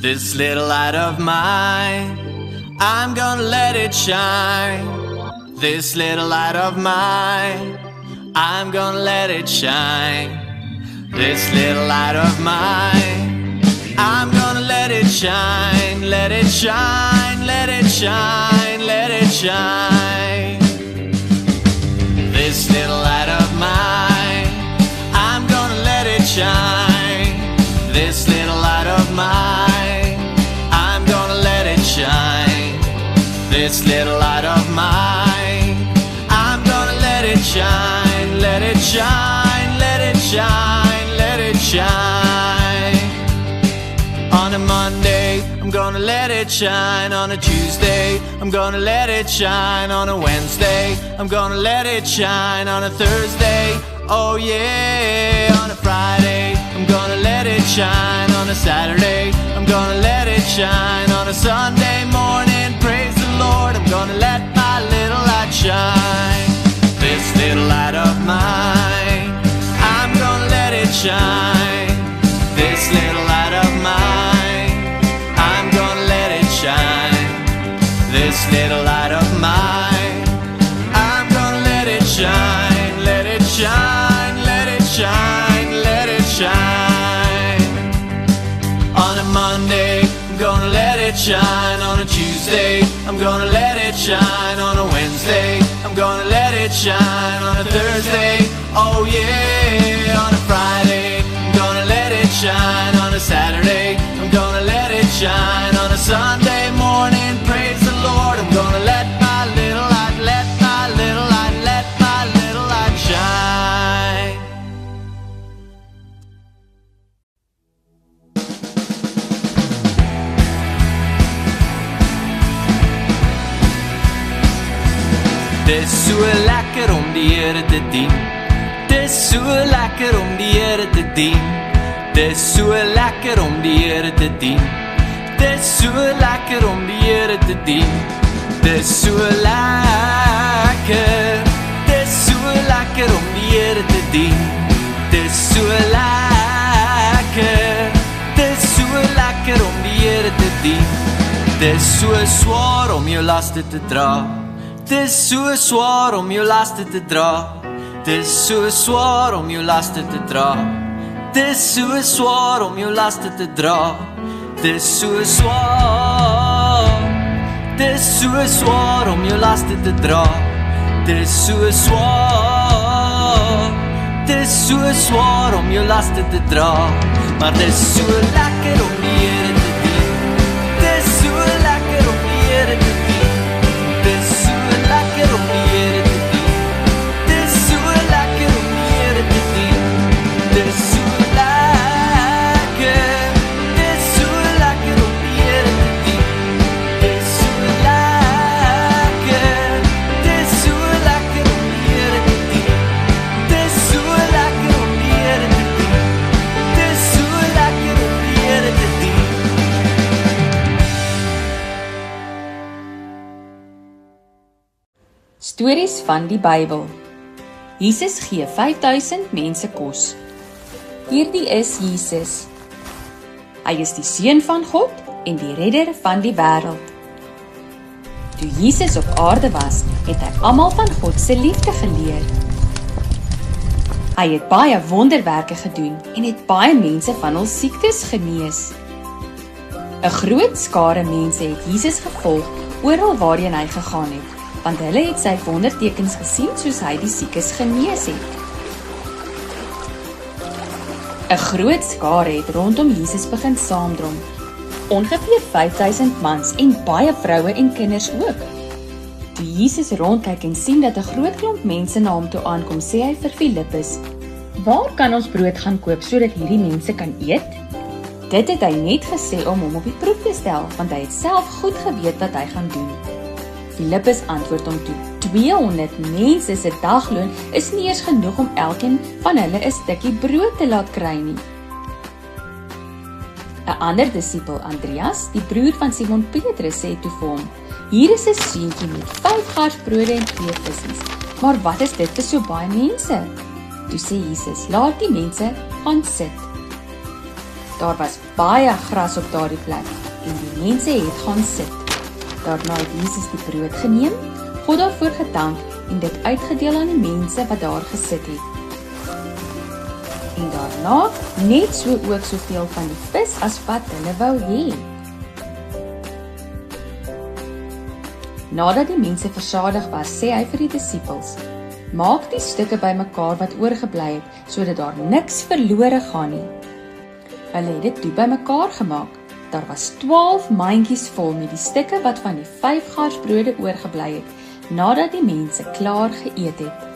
This little light of mine, I'm gonna let it shine. This little light of mine, I'm gonna let it shine. This little light of mine, I'm gonna let it shine. Let it shine, let it shine, let it shine. This little light of mine, I'm gonna let it shine. This little light of mine, I'm gonna let it shine. This little light of mine, I'm gonna let it shine. Let it shine, let it shine, let it shine. On a Monday, I'm gonna let it shine. On a Tuesday, I'm gonna let it shine. On a Wednesday, I'm gonna let it shine. On a Thursday, oh yeah. On a Friday, I'm gonna let it shine. On a Saturday, I'm gonna let it shine. On a Sunday morning, praise the Lord, I'm gonna let my little light shine. This little light of mine, I'm gonna let it shine. This little light of mine, I'm gonna let it shine. This little light of mine, I'm gonna let it shine. Let it shine, let it shine, let it shine. On a Monday, I'm gonna let it shine. On a Tuesday, I'm gonna let it shine. On a Wednesday, I'm gonna let it shine. On a Thursday, oh yeah. On a Friday, I'm gonna let it shine. On a Saturday, I'm gonna let it shine. On a Sunday morning, praise the Lord, I'm gonna let my little light, let my little light, let my little light shine. Dis so lekker om die Here te dien. Dis so lekker om die Here te dien. Dis so lekker om die Here te dien. Dis so lekker om die Here te dien. Dis so lekker. Dis so lekker om die Here te dien. Dis so lekker. Dis so lekker om die Here te dien. Dis so swaar om jou laste te dra. Dis so swaar om jou laste te dra. Dis so swaar om jou laste te dra. Dis so swaar om jou laste te dra. Dis so swaar. Dis so swaar om jou laste te dra. Dis so swaar. Dis so swaar om jou laste te dra. Maar dis so lekker om die Here te dien. Dis so lekker om die Here te dien. Dis so lekker om die Here te dien. Dis so lekker om die Here te dien. Dis so lekker. Dis so lekker om die Here te dien. Dis so lekker. Dis so lekker om die Here te dien. Dis so lekker om die Here te dien. Dis so lekker om die Here te dien. Stories van die Bybel. Jesus gee 5000 mense kos. Hierdie is Jesus. Hy is die Seun van God en die Redder van die wêreld. Toe Jesus op aarde was, het hy almal van God se liefde geleer. Hy het baie wonderwerke gedoen en het baie mense van hul siektes genees. 'n Groot skare mense het Jesus gevolg oral waarheen hy gegaan het, want hulle het sy wondertekens gesien soos hy die siekes genees het. 'n Groot skare het rondom Jesus begin saamdrom. Ongeveer 5000 mans en baie vroue en kinders ook. Toe Jesus rondkyk en sien dat 'n groot klomp mense na hom toe aankom, sê hy vir Filippus: "Waar kan ons brood gaan koop sodat hierdie mense kan eet?" Dit het hy net gesê om hom op die proef te stel, want hy het self goed geweet wat hy gaan doen. Filippus antwoord hom toe: 200 mense se dagloon is nie eers genoeg om elkeen van hulle 'n stukkie brood te laat kry nie. 'n Ander disipel, Andreas, die broer van Simon Petrus, sê toe vir hom: "Hier is 'n seentjie met 5 garsbrode en 2 visse. Maar wat is dit vir so baie mense?" Toe sê Jesus: "Laat die mense gaan sit." Daar was baie gras op daardie plek en die mense het gaan sit. Daarna het Jesus die brood geneem, God daarvoor gedank en dit uitgedeel aan die mense wat daar gesit het. En daarna net so ook soveel van die vis as wat hulle wou hê. Nadat die mense versadig was, sê hy vir die disippels, maak die stukke bymekaar wat oorgebly het, sodat daar niks verlore gaan nie. Hulle het dit toe bymekaar gemaak. Daar was 12 mandjies vol met die stukke wat van die 5 garsbrode oorgebly het, nadat die mense klaar geëet het.